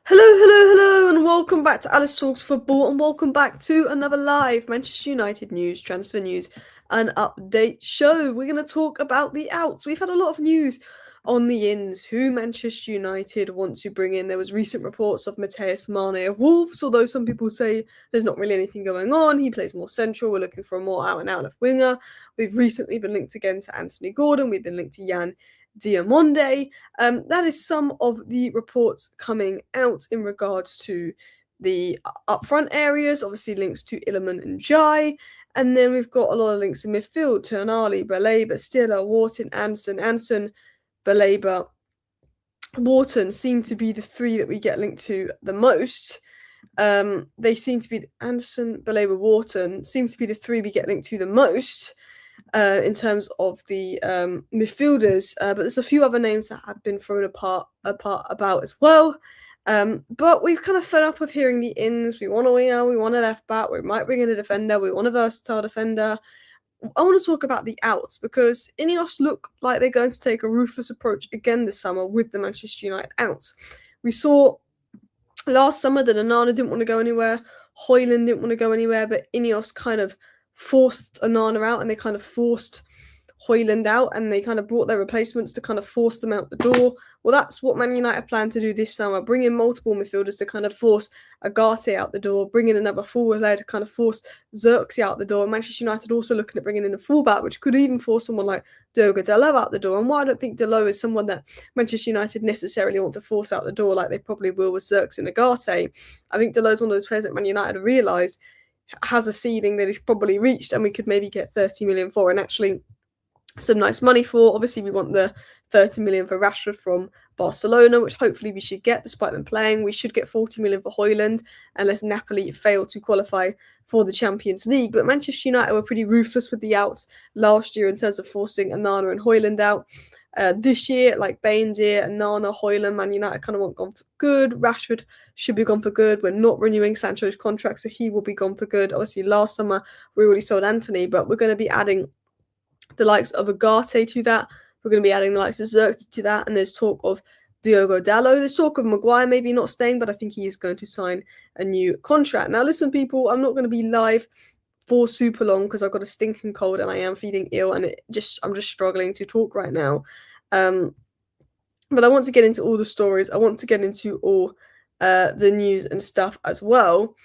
Hello, and welcome back to Alice Talks Football, and welcome back to another live Manchester United news, transfer news, and update show. We're going to talk about the outs. We've had a lot of news on the ins, who Manchester United want to bring in. There was recent reports of Matheus Mane of Wolves, although some people say there's not really anything going on. He plays more central. We're looking for a more out-and-out left winger. We've recently been linked again to Anthony Gordon. We've been linked to Jan Diamonde. That is some of the reports coming out in regards to the upfront areas. Obviously, links to Illiman and Jai. And then we've got a lot of links in midfield: Turnali, Baleba, Stiller, Wharton, Anson, Baleba, Wharton seem to be the three that we get linked to the most. They seem to be Anderson, Baleba, Wharton seem to be the three we get linked to the most. In terms of the midfielders, but there's a few other names that have been thrown apart about as well. But we've kind of fed up with hearing the ins. We want a winger, we want a left back, we might bring in a defender, we want a versatile defender. I want to talk about the outs because INEOS look like they're going to take a ruthless approach again this summer with the Manchester United outs. We saw last summer that Onana didn't want to go anywhere, Højlund didn't want to go anywhere, but INEOS kind of forced Onana out and they kind of forced Højlund out and they kind of brought their replacements to kind of force them out the door. Well, that's what Man United plan to do this summer, bring in multiple midfielders to kind of force Agate out the door, bring in another forward player to kind of force Zirkzee out the door. Manchester United also looking at bringing in a fullback, which could even force someone like Diogo Dalot out the door. And why I don't think Dalot is someone that Manchester United necessarily want to force out the door like they probably will with Zirkzee and Agate. I think Dalot's one of those players that Man United realise has a ceiling that he's probably reached and we could maybe get 30 million for, and actually some nice money for. Obviously, we want the 30 million for Rashford from Barcelona, which hopefully we should get despite them playing. We should get 40 million for Højlund unless Napoli fail to qualify for the Champions League. But Manchester United were pretty ruthless with the outs last year in terms of forcing Onana and Højlund out. This year, like Baines here, Onana, Højlund, Man United kind of want gone for good. Rashford should be gone for good. We're not renewing Sancho's contract, so he will be gone for good. Obviously, last summer we already sold Anthony, but we're going to be adding the likes of Agate to that. We're going to be adding the likes of Zirkzee to that, and there's talk of Diogo Dalot. There's talk of Maguire maybe not staying, but I think he is going to sign a new contract. Now, listen, people, I'm not going to be live for super long because I've got a stinking cold and I am feeling ill, and I'm just struggling to talk right now. But I want to get into all the stories. I want to get into all the news and stuff as well.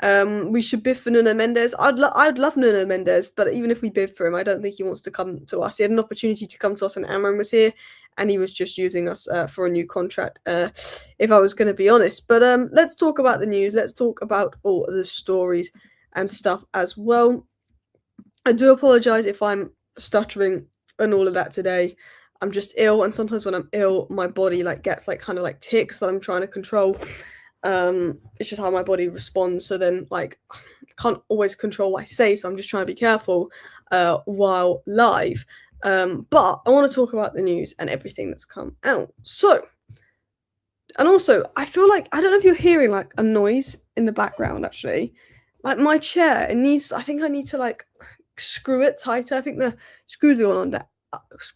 We should bid for Nuno Mendes. I'd love Nuno Mendes, but even if we bid for him, I don't think he wants to come to us. He had an opportunity to come to us when Amram was here, and he was just using us for a new contract, if I was going to be honest. But let's talk about the news. Let's talk about all the stories and stuff as well. I do apologise if I'm stuttering and all of that today. I'm just ill, and sometimes when I'm ill, my body gets kind of tics that I'm trying to control. It's just how my body responds. So then I can't always control what I say, so I'm just trying to be careful while live. But I want to talk about the news and everything that's come out. So, and also I feel like, I don't know if you're hearing a noise in the background actually. My chair, I think I need to screw it tighter. I think the screws are on that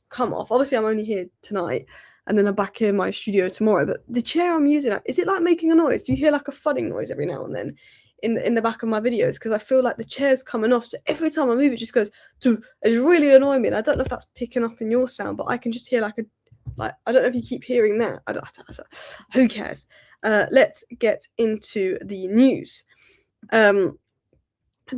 come off. Obviously I'm only here tonight and then I'm back in my studio tomorrow, but the chair I'm using, is it making a noise? Do you hear a thudding noise every now and then in the back of my videos? Because I feel like the chair's coming off, so every time I move it just goes to, it's really annoying me, and I don't know if that's picking up in your sound, but I can just hear I don't know if you keep hearing that. Who cares? Let's get into the news.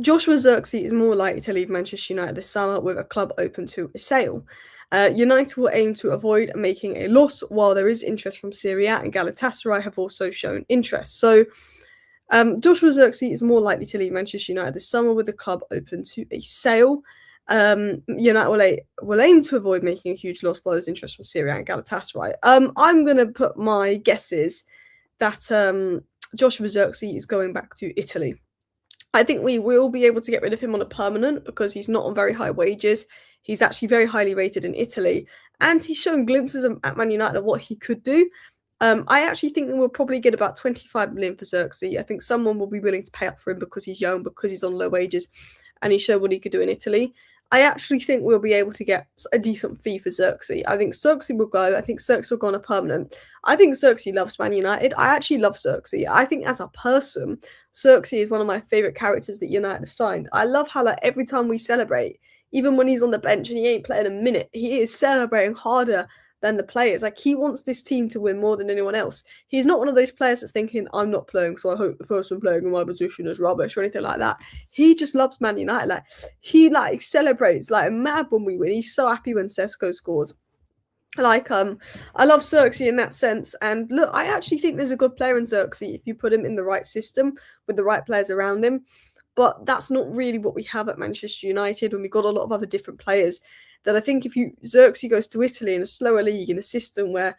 Joshua Zirkzee is more likely to leave Manchester United this summer with a club open to a sale. United will aim to avoid making a loss, while there is interest from Serie A, and Galatasaray have also shown interest. So Joshua Zirkzee is more likely to leave Manchester United this summer with the club open to a sale. United will aim to avoid making a huge loss while there's interest from Serie A and Galatasaray. I'm going to put my guesses that Joshua Zirkzee is going back to Italy. I think we will be able to get rid of him on a permanent because he's not on very high wages. He's actually very highly rated in Italy, and he's shown glimpses at Man United of what he could do. I actually think we'll probably get about 25 million for Zirkzee. I think someone will be willing to pay up for him because he's young, because he's on low wages, and he showed what he could do in Italy. I actually think we'll be able to get a decent fee for Zirkzee. I think Zirkzee will go. I think Zirkzee will go on a permanent. I think Zirkzee loves Man United. I actually love Zirkzee. I think as a person, Zirkzee is one of my favourite characters that United have signed. I love how like every time we celebrate, even when he's on the bench and he ain't playing a minute, he is celebrating harder than the players. Like he wants this team to win more than anyone else. He's not one of those players that's thinking, I'm not playing, so I hope the person playing in my position is rubbish or anything like that. He just loves Man United. Like he like celebrates like mad when we win. He's so happy when Sesko scores. Like I love Zirkzee in that sense. And look, I actually think there's a good player in Zirkzee if you put him in the right system with the right players around him. But that's not really what we have at Manchester United when we got a lot of other different players. That I think if Zirkzee goes to Italy in a slower league in a system where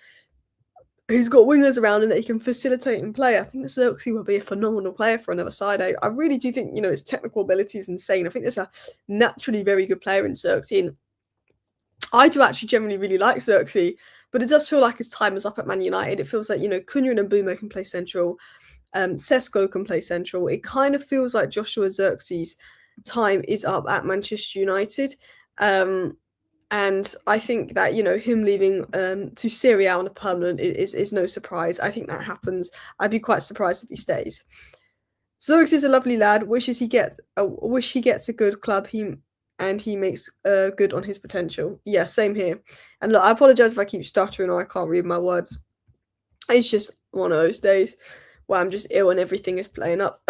he's got wingers around him that he can facilitate and play, I think that Zirkzee will be a phenomenal player for another side. I really do think, his technical ability is insane. I think there's a naturally very good player in Zirkzee. And I do actually generally really like Zirkzee, but it does feel like his time is up at Man United. It feels like, Cunha and Mbeumo can play central. Sesko can play central. It kind of feels like Joshua Zirkzee's time is up at Manchester United. And I think that, him leaving to Serie A on a permanent is no surprise. I think that happens. I'd be quite surprised if he stays. Zirkzee is a lovely lad. Wish he gets a good club. He makes good on his potential. Yeah, same here. And look, I apologise if I keep stuttering or I can't read my words. It's just one of those days where I'm just ill and everything is playing up.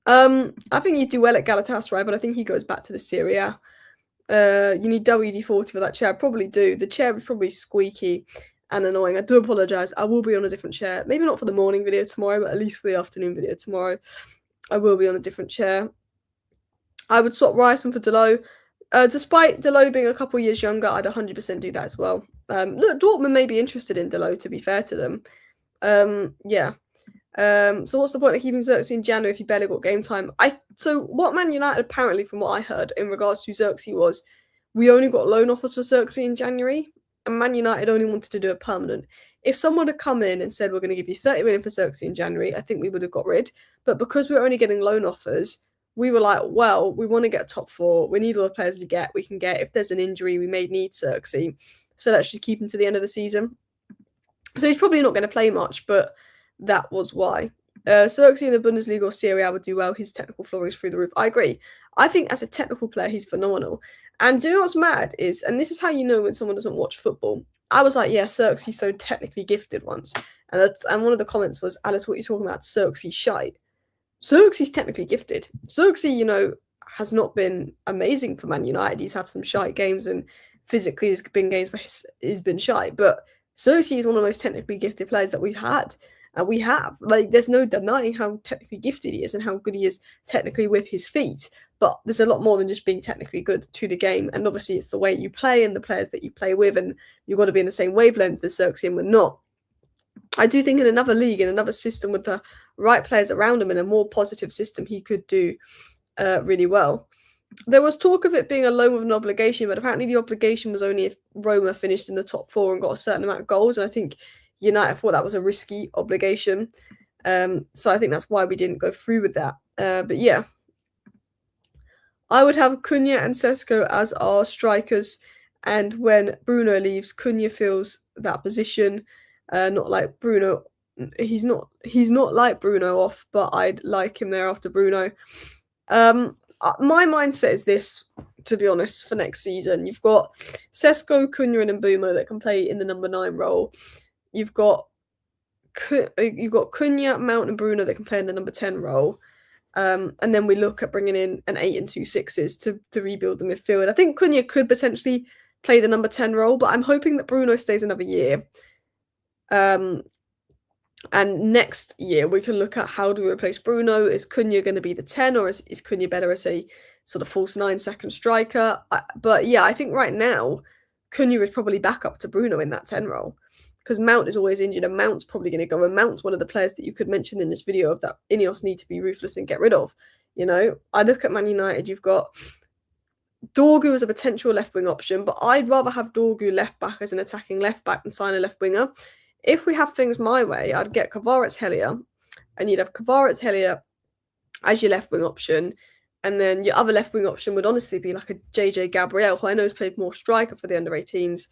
I think he'd do well at Galatasaray, but I think he goes back to the Serie A. You need WD-40 for that chair. I probably do. The chair is probably squeaky and annoying. I do apologise. I will be on a different chair. Maybe not for the morning video tomorrow, but at least for the afternoon video tomorrow, I will be on a different chair. I would swap Ryerson for Delo. Despite Delo being a couple years younger, I'd 100% do that as well. Look, Dortmund may be interested in Delo, to be fair to them. Yeah. So what's the point of keeping Zirkzee in January if you barely got game time? So what Man United apparently, from what I heard in regards to Zirkzee, was we only got loan offers for Zirkzee in January, and Man United only wanted to do it permanent. If someone had come in and said we're going to give you 30 million for Zirkzee in January, I think we would have got rid. But because we're only getting loan offers, we were like, well, we want to get top four. We need all the players we can get. If there's an injury, we may need Zirkzee. So let's just keep him to the end of the season. So he's probably not going to play much, but that was why. Zirkzee in the Bundesliga or Serie A would do well. His technical floor is through the roof. I agree. I think as a technical player, he's phenomenal. And do you know what's mad is, and this is how you know when someone doesn't watch football. I was like, yeah, Zirkzee's so technically gifted once. And one of the comments was, Alice, what are you talking about? Zirkzee's shite. Zirkzee's technically gifted. Zirkzee, has not been amazing for Man United. He's had some shite games, and physically there's been games where he's been shite. But Zirkzee is one of the most technically gifted players that we've had. And we have. Like, there's no denying how technically gifted he is and how good he is technically with his feet. But there's a lot more than just being technically good to the game. And obviously it's the way you play and the players that you play with, and you've got to be in the same wavelength as Zirkzee, and we're not. I do think in another league, in another system with the right players around him in a more positive system, he could do really well. There was talk of it being a loan with an obligation, but apparently the obligation was only if Roma finished in the top four and got a certain amount of goals. And I think United thought that was a risky obligation. So I think that's why we didn't go through with that. But yeah, I would have Cunha and Sesko as our strikers. And when Bruno leaves, Cunha fills that position. Not like Bruno. He's not like Bruno off, but I'd like him there after Bruno. My mindset is this, to be honest, for next season. You've got Sesko, Cunha, and Mbeumo that can play in the number 9 role. You've got Cunha, Mount, and Bruno that can play in the number 10 role. And then we look at bringing in an 8 and 2 6s to rebuild the midfield. I think Cunha could potentially play the number 10 role, but I'm hoping that Bruno stays another year. And next year we can look at how do we replace Bruno. Is Cunha going to be the 10, or is Cunha better as a sort of false 9 second striker? But yeah, I think right now Cunha is probably back up to Bruno in that 10 role, because Mount is always injured, and Mount's probably going to go. And Mount's one of the players that you could mention in this video of that INEOS need to be ruthless and get rid of. I look at Man United, you've got Dorgu as a potential left wing option, but I'd rather have Dorgu left back as an attacking left back than sign a left winger. If we have things my way, I'd get Kvaratskhelia, and you'd have Kvaratskhelia as your left wing option, And then your other left wing option would honestly be like a JJ Gabriel, who I know has played more striker for the under-18s.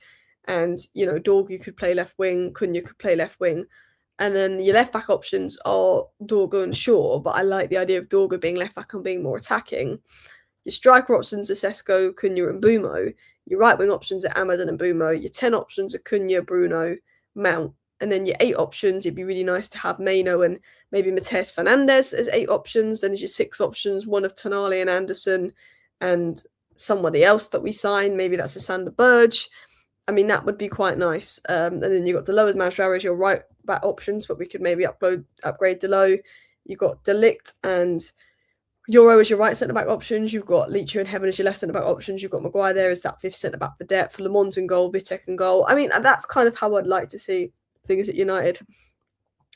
And, you know, Dorgu could play left wing, Cunha could play left wing. And then your left back options are Dorgu and Shaw, but I like the idea of Dorgu being left back and being more attacking. Your striker options are Sesko, Cunha, and Bumo. Your right wing options are Ahmed and Mbumo. Your 10 options are Cunha, Bruno, Mount. And then your 8 options, it'd be really nice to have Maino and maybe Mateus Fernandes as 8 options. Then as your 6 options, one of Tonali and Anderson and somebody else that we sign. Maybe that's a Sander Berge. I mean, that would be quite nice. And then you've got Delo Masrao as your right back options, but we could maybe upgrade Delo. You've got Delict and Euro as your right centre-back options. You've got Leacher and Heaven as your left centre-back options. You've got Maguire there as that 5th centre-back for depth. Le Mans in goal, Vitek in goal. I mean, that's kind of how I'd like to see things at United.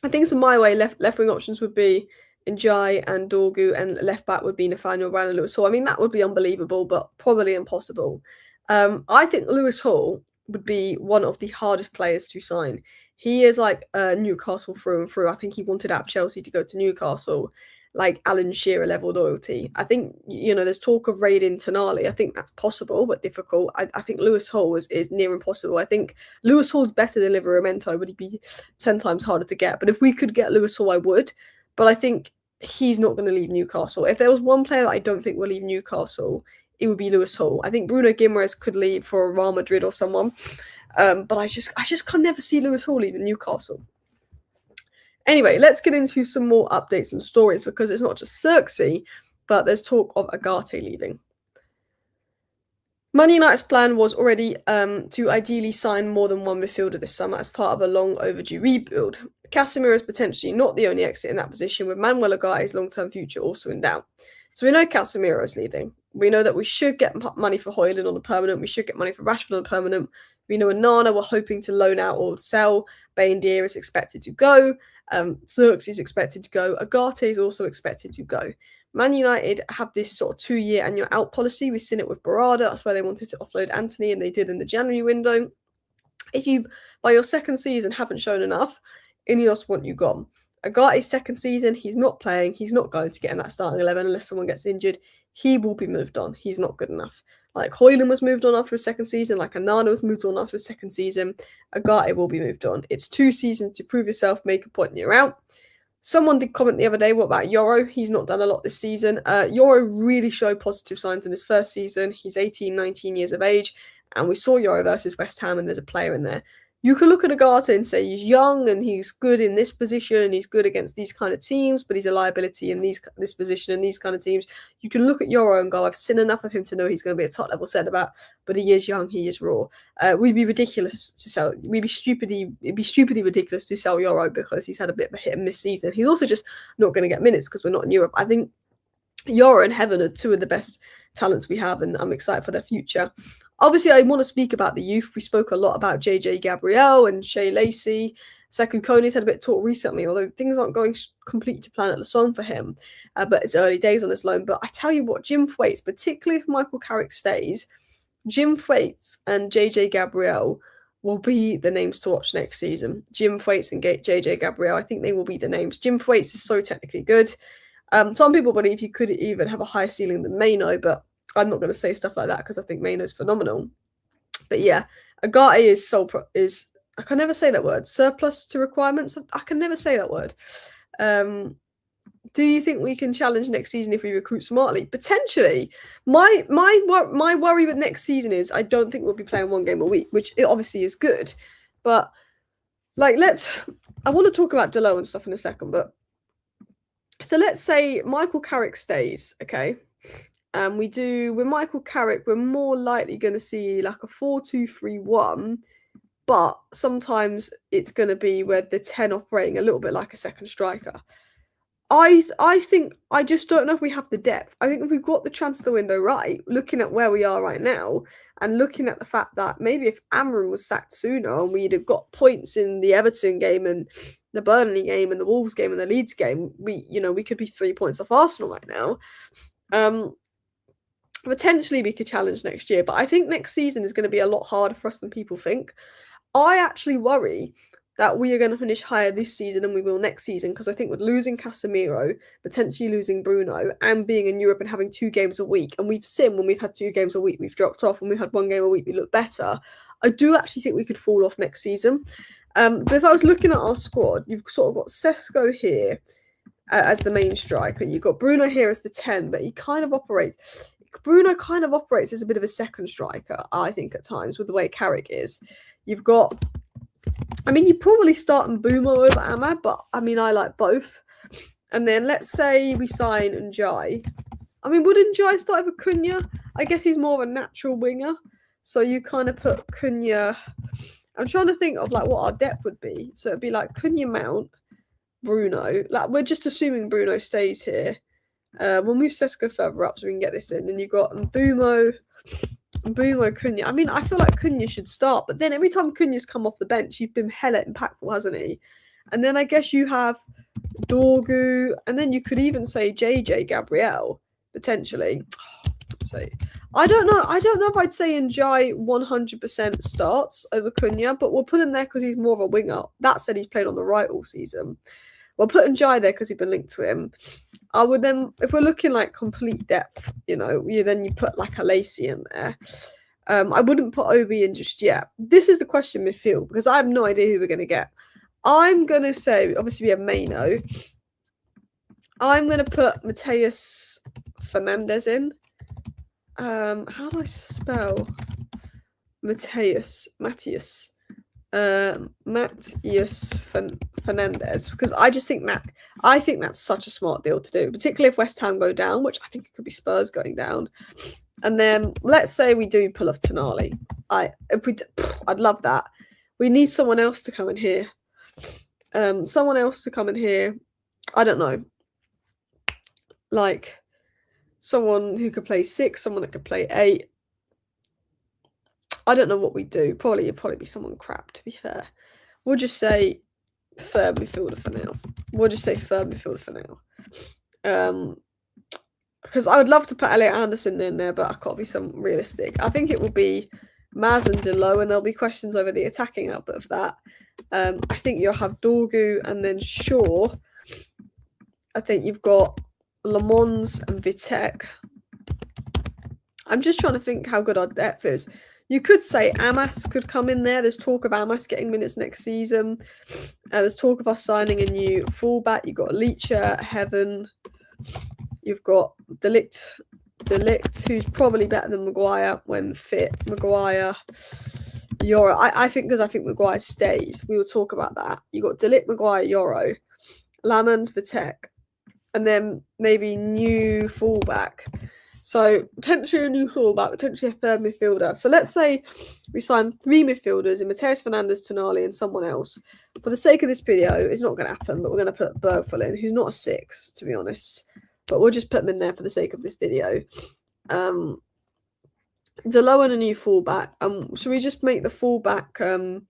I think so my way, left wing options would be Njai and Dorgu, and left back would be Nathaniel Brown and Lewis Hall. I mean, that would be unbelievable, but probably impossible. I think Lewis Hall would be one of the hardest players to sign. He is like Newcastle through and through. I think he wanted out of Chelsea to go to Newcastle, like Alan Shearer level loyalty. I think, you know, there's talk of raiding Tonali. I think that's possible, but difficult. I think Lewis Hall is near impossible. I think Lewis Hall's better than Livramento, but he'd be 10 times harder to get. But if we could get Lewis Hall, I would. But I think he's not going to leave Newcastle. If there was one player that I don't think will leave Newcastle, it would be Lewis Hall. I think Bruno Guimaraes could leave for Real Madrid or someone. But I just can never see Lewis Hall leaving Newcastle. Anyway, let's get into some more updates and stories, because it's not just Zirkzee, but there's talk of Agate leaving. Man United's plan was already to ideally sign more than one midfielder this summer as part of a long overdue rebuild. Casemiro is potentially not the only exit in that position, with Manuel Agate's long-term future also in doubt. So we know Casemiro is leaving. We know that we should get money for Højlund on a permanent. We should get money for Rashford on a permanent. We know Onana we're hoping to loan out or sell. Bayendier is expected to go. Zirkzee is expected to go. Agate is also expected to go. Man United have this sort of 2-year annual out policy. We've seen it with Barada. That's why they wanted to offload Anthony, and they did in the January window. If you, by your second season, haven't shown enough, INEOS want you gone. Agate's second season, he's not playing. He's not going to get in that starting 11 unless someone gets injured. He will be moved on. He's not good enough. Like Højlund was moved on after his second season, like Onana was moved on after his second season. Agate will be moved on. It's 2 seasons to prove yourself, make a point, and you're out. Someone did comment the other day, what about Yoro? He's not done a lot this season. Yoro really showed positive signs in his first season. He's 18, 19 years of age, and we saw Yoro versus West Ham, and there's a player in there. You can look at Agate and say he's young and he's good in this position and he's good against these kind of teams, but he's a liability in this position and these kind of teams. You can look at Yoro and go, I've seen enough of him to know he's going to be a top level centre-back, but he is young, he is raw. We'd be ridiculous to sell. It'd be stupidly ridiculous to sell Yoro because he's had a bit of a hit and miss season. He's also just not going to get minutes because we're not in Europe. I think Yoro and Heaven are 2 of the best talents we have, and I'm excited for their future. Obviously, I want to speak about the youth. We spoke a lot about JJ Gabriel and Shea Lacey. Sekou Kone's had a bit of talk recently, although things aren't going completely to plan at Lausanne for him. But it's early days on this loan. But I tell you what, Jim Thwaites, particularly if Michael Carrick stays, Jim Thwaites and JJ Gabriel will be the names to watch next season. Jim Thwaites and JJ Gabriel, I think they will be the names. Jim Thwaites is so technically good. Some people believe he could even have a higher ceiling than Maino, but I'm not going to say stuff like that because I think Maino's phenomenal. But yeah, Agate is I can never say that word. Surplus to requirements. I can never say that word. Do you think we can challenge next season if we recruit smartly? Potentially. My worry with next season is I don't think we'll be playing 1 game a week, which it obviously is good. But like I want to talk about Delo and stuff in a second, but so let's say Michael Carrick stays, okay? And with Michael Carrick, we're more likely going to see like a 4-2-3-1, but sometimes it's going to be where the 10 operating a little bit like a second striker. I think I just don't know if we have the depth. I think if we've got the transfer window right, looking at where we are right now, and looking at the fact that maybe if Amram was sacked sooner and we'd have got points in the Everton game and the Burnley game and the Wolves game and the Leeds game, we could be 3 points off Arsenal right now. Potentially we could challenge next year, but I think next season is going to be a lot harder for us than people think. I actually worry that we are going to finish higher this season than we will next season, because I think with losing Casemiro, potentially losing Bruno, and being in Europe and having 2 games a week, and we've seen when we've had 2 games a week, we've dropped off. When we've had 1 game a week, we look better. I do actually think we could fall off next season. But if I was looking at our squad, you've sort of got Sesko here as the main striker. You've got Bruno here as the 10, but Bruno kind of operates as a bit of a second striker, I think, at times, with the way Carrick is. You've got, I mean, you probably start Mbeumo over Amad, but I mean, I like both. And then let's say we sign Njai. I mean, would Njai start over Cunha? I guess he's more of a natural winger. So you kind of put Cunha. I'm trying to think of like what our depth would be. So it'd be like Cunha, Mount, Bruno. Like, we're just assuming Bruno stays here. We'll move Sesko further up so we can get this in. And you've got Mbeumo, Cunha. I mean, I feel like Cunha should start, but then every time Cunha's come off the bench, he's been hella impactful, hasn't he? And then I guess you have Dorgu, and then you could even say JJ Gabriel, potentially. So I don't know if I'd say Njai 100% starts over Cunha, but we'll put him there because he's more of a winger. That said, he's played on the right all season. We'll put Njai there because we've been linked to him. I would then, if we're looking like complete depth, you put like a Lacey in there. I wouldn't put Obi in just yet. This is the question midfield, because I have no idea who we're going to get. I'm going to say, obviously we have Maino. I'm going to put Mateus Fernandez in. How do I spell Mateus Fernandez? Because I just think that's such a smart deal to do, particularly if West Ham go down, which I think it could be Spurs going down. And then let's say we do pull off Tonali. I'd love that. We need someone else to come in here. I don't know. Like someone who could play 6, someone that could play 8. I don't know what we do. It'd probably be someone crap, to be fair. We'll just say third midfielder for now. Because I would love to put Elliot Anderson in there, but I've got to be some realistic. I think it will be Maz and Delo, and there'll be questions over the attacking output of that. I think you'll have Dorgu and then Shaw. I think you've got Lamons and Vitek. I'm just trying to think how good our depth is. You could say Amas could come in there. There's talk of Amas getting minutes next season. There's talk of us signing a new fullback. You've got Leacher, Heaven. You've got Delict, who's probably better than Maguire when fit. Maguire, Yoro. I think Maguire stays. We will talk about that. You've got Delict, Maguire, Yoro, Lamans, Vitek, and then maybe new fullback. So potentially a new fullback, potentially a third midfielder. So let's say we sign 3 midfielders in Mateus Fernandez, Tonali, and someone else. For the sake of this video, it's not going to happen, but we're going to put Bergful in, who's not a 6, to be honest. But we'll just put him in there for the sake of this video. Delo and a new fullback. Should we just make the fullback the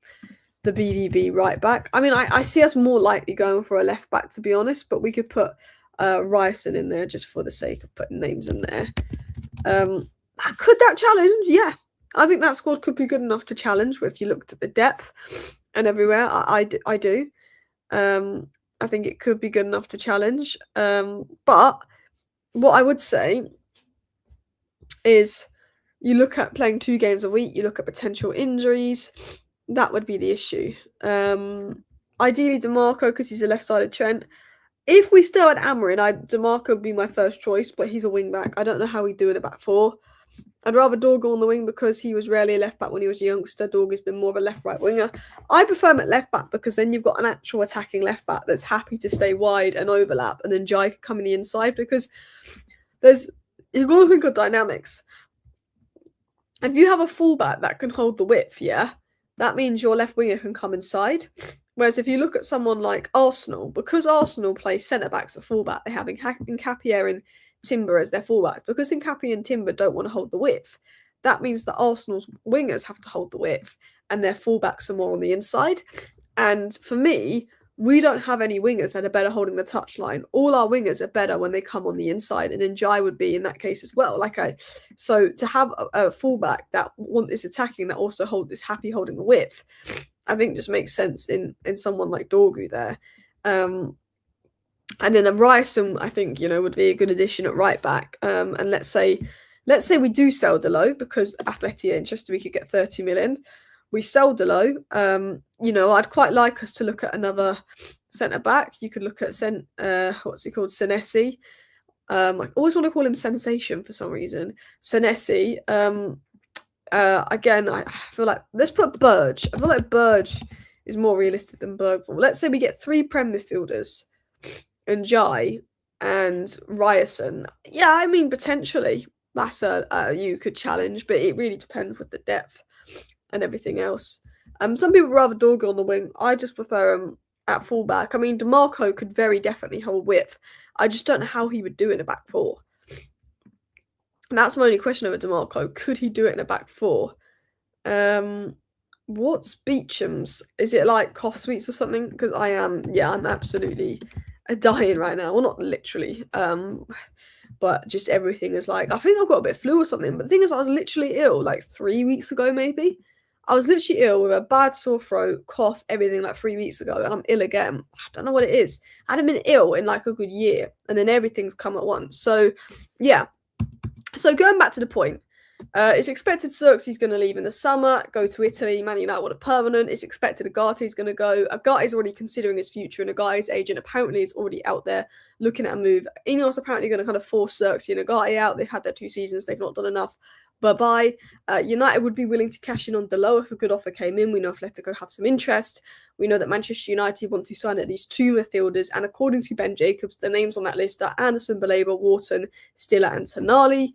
BVB right back? I mean, I see us more likely going for a left back, to be honest, but we could put Ryerson in there just for the sake of putting names in there. Could that challenge? Yeah. I think that squad could be good enough to challenge if you looked at the depth and everywhere. I do. I think it could be good enough to challenge. But what I would say is you look at playing 2 games a week, you look at potential injuries. That would be the issue. Ideally, DeMarco, because he's a left-sided Trent. If we still had Amorim, DeMarco would be my first choice, but he's a wing-back. I don't know how he'd do in a back 4. I'd rather Dorgu on the wing because he was rarely a left-back when he was a youngster. Dorgu's been more of a left-right winger. I prefer him at left-back because then you've got an actual attacking left-back that's happy to stay wide and overlap, and then Jai can come in the inside, because you've got to think of dynamics. If you have a full-back that can hold the width, yeah, that means your left winger can come inside. Whereas if you look at someone like Arsenal, because Arsenal play centre-backs at full-back, they have Nkapie and Timber as their fullbacks. Because Nkapie and Timber don't want to hold the width, that means that Arsenal's wingers have to hold the width and their fullbacks are more on the inside. And for me, we don't have any wingers that are better holding the touchline. All our wingers are better when they come on the inside, and then Jai would be in that case as well. So to have a fullback that is attacking, that also is happy holding the width, I think just makes sense in someone like Dorgu there. And then a Ryerson, I think, would be a good addition at right back. And let's say we do sell Delo because Atleti are interested. We could get 30 million. We sell Delo. I'd quite like us to look at another centre back. You could look at what's he called, Senesi. I always want to call him Sensation for some reason. Senesi. Again, I feel like let's put Burge. I feel like Burge is more realistic than Bergvall. Let's say we get 3 Prem midfielders and Jai and Ryerson. Yeah, I mean potentially that's you could challenge, but it really depends with the depth and everything else. Some people rather Dorgu on the wing. I just prefer him at fullback. I mean, DeMarco could very definitely hold width. I just don't know how he would do it in a back four. And that's my only question over DeMarco. Could he do it in a back four? What's Beecham's? Is it like cough sweets or something? Because I'm absolutely dying right now. Well, not literally, but just everything is like, I think I've got a bit of flu or something. But the thing is, I was literally ill like 3 weeks ago, maybe. I was literally ill with a bad sore throat, cough, everything like 3 weeks ago, and I'm ill again. I don't know what it is. I hadn't been ill in like a good year, and then everything's come at once. So, yeah. So going back to the point, it's expected Zirkzee's going to leave in the summer, go to Italy. Man United want a permanent. It's expected Agate's going to go. Agate's already considering his future, and Agate's agent apparently is already out there looking at a move. INEOS apparently going to kind of force Zirkzee and Agate out. They've had their 2 seasons. They've not done enough. Bye-bye. United would be willing to cash in on Delo if a good offer came in. We know Atletico have some interest. We know that Manchester United want to sign at least 2 midfielders, and according to Ben Jacobs, the names on that list are Anderson, Baleba, Wharton, Stiller, and Tonali.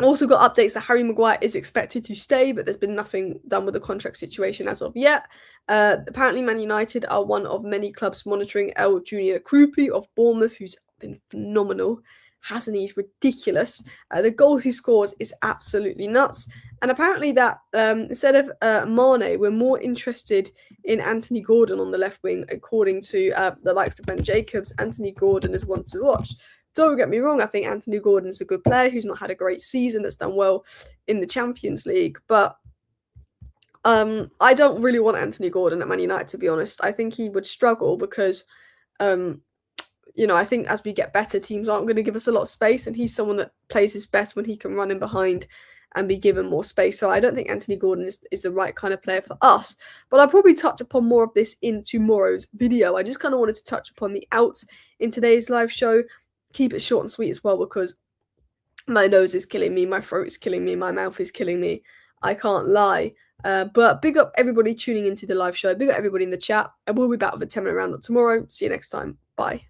Also got updates that Harry Maguire is expected to stay, but there's been nothing done with the contract situation as of yet. Apparently, Man United are one of many clubs monitoring El Junior Krupi of Bournemouth, who's been phenomenal. Hasn't he? He's ridiculous. The goals he scores is absolutely nuts. And apparently that instead of Mane, we're more interested in Anthony Gordon on the left wing, according to the likes of Ben Jacobs. Anthony Gordon is one to watch. Don't get me wrong, I think Anthony Gordon's a good player who's not had a great season, that's done well in the Champions League. But I don't really want Anthony Gordon at Man United, to be honest. I think he would struggle because, I think as we get better, teams aren't going to give us a lot of space. And he's someone that plays his best when he can run in behind and be given more space. So I don't think Anthony Gordon is the right kind of player for us. But I'll probably touch upon more of this in tomorrow's video. I just kind of wanted to touch upon the outs in today's live show. Keep it short and sweet as well, because my nose is killing me, my throat is killing me, my mouth is killing me. I can't lie. But big up everybody tuning into the live show. Big up everybody in the chat. I will be back with a 10-minute roundup tomorrow. See you next time. Bye.